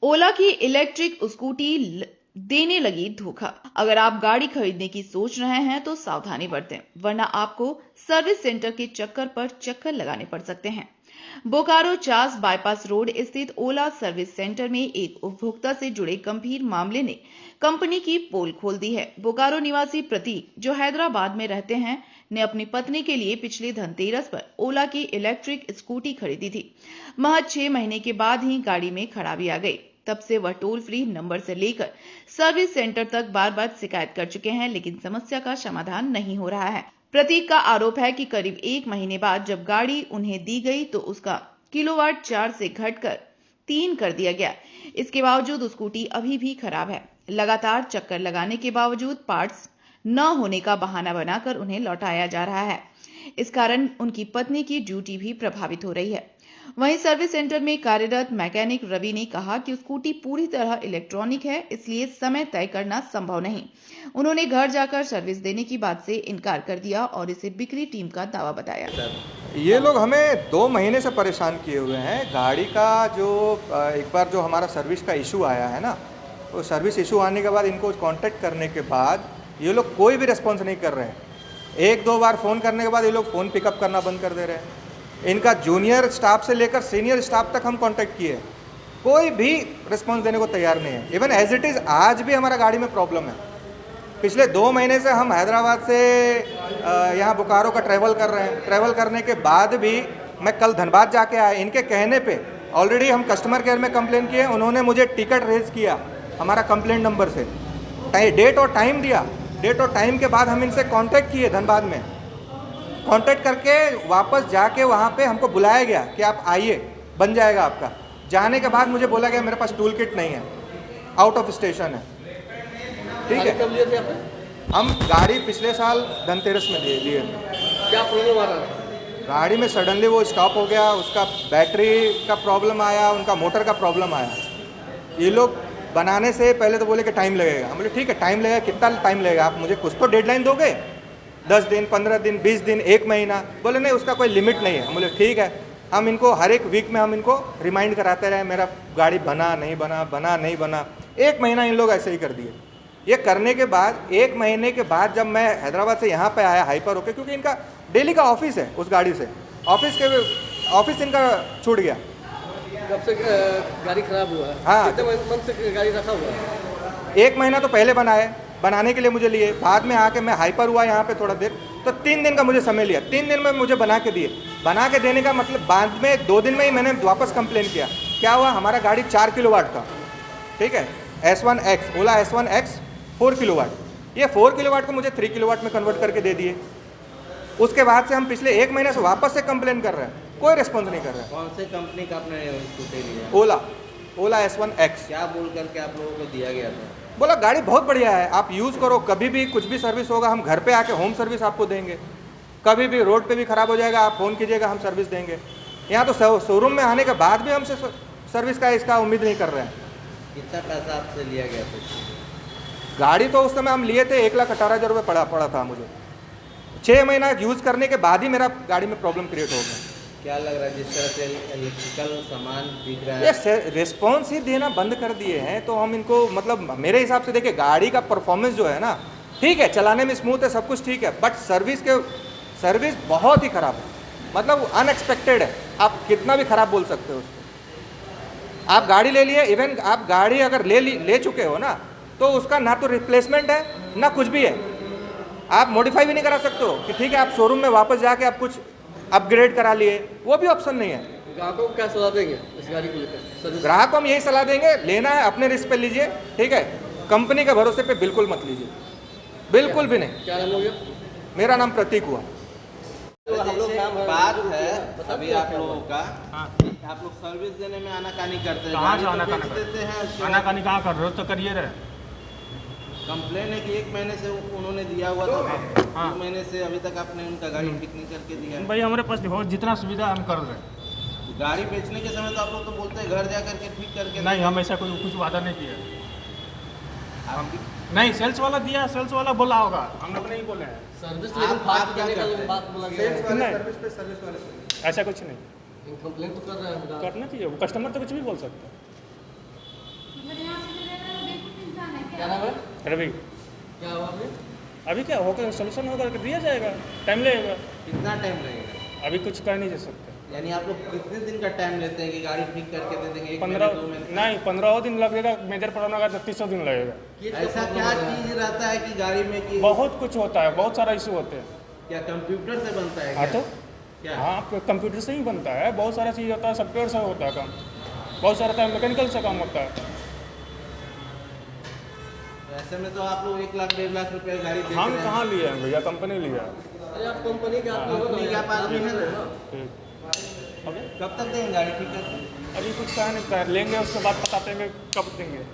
ओला की electric scooty देने लगी धोखा। अगर आप गाड़ी खरीदने की सोच रहे हैं तो सावधानी बरतें, वरना आपको सर्विस सेंटर के चक्कर पर चक्कर लगाने पड़ सकते हैं। बोकारो चास बाईपास रोड स्थित ओला सर्विस सेंटर में एक उपभोक्ता से जुड़े गंभीर मामले ने कंपनी की पोल खोल दी है। बोकारो निवासी प्रतीक, जो हैदराबाद में रहते हैं, ने अपनी पत्नी के लिए पिछले धनतेरस पर ओला की इलेक्ट्रिक स्कूटी खरीदी थी। महज 6 महीने के बाद ही गाड़ी में खराबी आ गई। तब से वह टोल फ्री नंबर से लेकर सर्विस सेंटर तक बार बार शिकायत कर चुके हैं, लेकिन समस्या का समाधान नहीं हो रहा है। प्रतीक का आरोप है कि करीब 1 महीने बाद जब गाड़ी उन्हें दी गई तो उसका किलोवाट 4 से घटकर 3 कर दिया गया। इसके बावजूद स्कूटी अभी भी खराब है। लगातार चक्कर लगाने के बावजूद पार्ट्स न होने का बहाना बनाकर उन्हें लौटाया जा रहा है। इस कारण उनकी पत्नी की ड्यूटी भी प्रभावित हो रही है। वहीं सर्विस सेंटर में कार्यरत मैकेनिक रवि ने कहा कि स्कूटी पूरी तरह इलेक्ट्रॉनिक है, इसलिए समय तय करना संभव नहीं। उन्होंने घर जाकर सर्विस देने की बात से इनकार कर दिया और इसे बिक्री टीम का दावा बताया। ये लोग हमें 2 महीने से परेशान किए हुए हैं। गाड़ी का जो एक बार जो हमारा सर्विस का इशू आया है ना, वो सर्विस इशू आने के बाद इनको कांटेक्ट करने के बाद ये लोग कोई भी रिस्पॉन्स नहीं कर रहे हैं। 1-2 बार फ़ोन करने के बाद ये लोग फ़ोन पिकअप करना बंद कर दे रहे हैं। इनका जूनियर स्टाफ से लेकर सीनियर स्टाफ तक हम कांटेक्ट किए, कोई भी रिस्पॉन्स देने को तैयार नहीं है। इवन एज इट इज़ आज भी हमारा गाड़ी में प्रॉब्लम है। पिछले 2 महीने से हम हैदराबाद से यहाँ बोकारो का ट्रैवल कर रहे हैं। ट्रैवल करने के बाद भी मैं कल धनबाद जाके आया। इनके कहने पे ऑलरेडी हम कस्टमर केयर में कंप्लेन किए। उन्होंने मुझे टिकट रेज किया हमारा कंप्लेंट नंबर से, डेट और टाइम दिया। डेट और टाइम के बाद हम इनसे कांटेक्ट किए, धनबाद में कांटेक्ट करके वापस जाके वहाँ पे हमको बुलाया गया कि आप आइए, बन जाएगा आपका। जाने के बाद मुझे बोला गया मेरे पास टूल किट नहीं है, आउट ऑफ स्टेशन है। ठीक है, कब लिए थे आपने? हम गाड़ी पिछले साल धनतेरस में लिए थे। क्या प्रॉब्लम आ रहा था? गाड़ी में सडनली वो स्टॉप हो गया, उसका बैटरी का प्रॉब्लम आया, उनका मोटर का प्रॉब्लम आया। ये लोग बनाने से पहले तो बोले कि टाइम लगेगा। हम बोले ठीक है, टाइम लगेगा, कितना टाइम लगेगा, आप मुझे कुछ तो डेडलाइन दोगे, 10 दिन, 15 दिन, 20 दिन, 1 महीना। बोले नहीं, उसका कोई लिमिट नहीं है। हम बोले ठीक है। हम इनको हर एक वीक में हम इनको रिमाइंड कराते रहे, मेरा गाड़ी बना नहीं बना, बना नहीं बना। 1 महीना इन लोग ऐसे ही कर दिए। ये करने के बाद 1 महीने के बाद जब मैं हैदराबाद से यहाँ पे आया हाइपर होके, क्योंकि इनका डेली का ऑफिस है, उस गाड़ी से ऑफिस इनका छूट गया। कब से गाड़ी खराब हुआ है? हाँ, कितने मंथ से गाड़ी रखा हुआ है? 1 महीना तो पहले बनाने के लिए मुझे लिए, बाद में आके मैं हाइपर हुआ यहाँ पे थोड़ा देर, तो 3 दिन का मुझे समय लिया। 3 दिन में मुझे बना के दिए। बना के देने का मतलब बाद में 2 दिन में ही मैंने वापस कंप्लेन किया। क्या हुआ, हमारा गाड़ी 4 किलोवाट का, ठीक है, S1X, ओला S1X 4 किलोवाट। ये 4 किलोवाट को मुझे 3 किलोवाट में कन्वर्ट करके दे दिए। उसके बाद से हम पिछले 1 महीने से वापस से कंप्लेन कर रहे हैं, कोई रिस्पॉन्स नहीं कर रहे हैं। कौन से कंपनी का आपने स्कूटी लिया? ओला S1X। क्या बोल करके आप लोगों को दिया गया था? बोला गाड़ी बहुत बढ़िया है, आप यूज़ करो, कभी भी कुछ भी सर्विस होगा हम घर पे आके होम सर्विस आपको देंगे। कभी भी रोड पे भी ख़राब हो जाएगा, आप फ़ोन कीजिएगा, हम सर्विस देंगे। यहाँ तो शोरूम में आने के बाद भी हमसे सर्विस का इसका उम्मीद नहीं कर रहे हैं। कितना पैसा आपसे लिया गया था? गाड़ी तो उस समय हम लिए थे 1,18,000 रुपये पड़ा था मुझे। 6 महीना यूज़ करने के बाद ही मेरा गाड़ी में प्रॉब्लम क्रिएट हो गया। क्या लग रहा है जिस तरह से इलेक्ट्रिकल सामान बिक रहा है? ये रिस्पॉन्स ही देना बंद कर दिए हैं, तो हम इनको मतलब मेरे हिसाब से देखिए, गाड़ी का परफॉर्मेंस जो है ना, ठीक है, चलाने में स्मूथ है, सब कुछ ठीक है, बट सर्विस बहुत ही ख़राब है, मतलब अनएक्सपेक्टेड है। आप कितना भी ख़राब बोल सकते हो उसको। आप गाड़ी ले लिए, इवन आप गाड़ी अगर ले चुके हो ना, तो उसका ना तो रिप्लेसमेंट है ना कुछ भी है। आप मॉडिफाई भी नहीं करा सकते हो कि ठीक है आप शोरूम में वापस जाके आप कुछ अपग्रेड करा लिए, वो भी ऑप्शन नहीं है। ग्राहकों को क्या सलाह देंगे इस गाड़ी को लेकर? ग्राहक को हम यही सलाह देंगे, लेना है अपने रिस्क पे लीजिए, ठीक है, कंपनी के भरोसे पे बिल्कुल मत लीजिए, बिल्कुल भी नहीं। क्या नाम हो गया? मेरा नाम प्रतीक हुआ। बात है अभी आप लोगों का, आप लोग सर्विस देने में आनाकानी करते हैं। कहाँ से आनाकानी देते हैं? आनाकानी कहाँ कर रहे हो? तो करिए रहे। कंप्लेन है कि 1 महीने से उन्होंने दिया हुआ था, 2 महीने से अभी तक आपने उनका गाड़ी ठीक नहीं करके दिया। भाई हमारे पास बहुत जितना सुविधा हम कर रहे हैं। गाड़ी बेचने के समय तो आप लोग तो बोलते हैं घर जा करके ठीक करके। नहीं, हम ऐसा कुछ वादा नहीं किया। आप नहीं, सेल्स वाला दिया, सेल्स वाला बोला होगा, हम लोग नहीं बोले हैं। सर्विस लेकिन फास्ट करने का बात बोला गया है। सर्विस वाले ऐसा कुछ नहीं, कंप्लेंट तो कर रहे हैं। करना चाहिए, कस्टमर तो कुछ भी बोल सकते हैं। रवि, क्या हुआ अभी? अभी क्या होगा, सोल्यूशन होगा कि दिया जाएगा, टाइम लगेगा। कितना टाइम लगेगा? अभी कुछ कह नहीं सकते। यानी आप लोग कितने दिन का टाइम लेते हैं कि गाड़ी ठीक करके दे देंगे? 1 महीने, 15 2 महीने? नहीं 15 दिन लगेगा, मेजर प्रॉब्लम होगा तो 30 दिन लगेगा। ऐसा क्या चीज रहता है कि गाड़ी में कि बहुत कुछ होता है, बहुत सारा इशू होते हैं। क्या कंप्यूटर से बनता है हाँ क्या? तो क्या? हाँ, कंप्यूटर से ही बनता है, बहुत सारा चीज़ होता है, सॉफ्टवेयर से होता है काम, बहुत सारा मैकेनिकल से काम होता है। ऐसे में तो आप लोग 1 लाख 1.5 लाख रुपए गाड़ी बेच हम रहे हैं। कहाँ लिए हैं भैया, कंपनी लिया है। अरे आप कंपनी के आदमी हो कंपनी ना, के आप आदमी हैं ना? ठीक। कब तक देंगे गाड़ी ठीक करके? अभी कुछ कहा नहीं, लेंगे उसके बाद बताते हैं कब देंगे।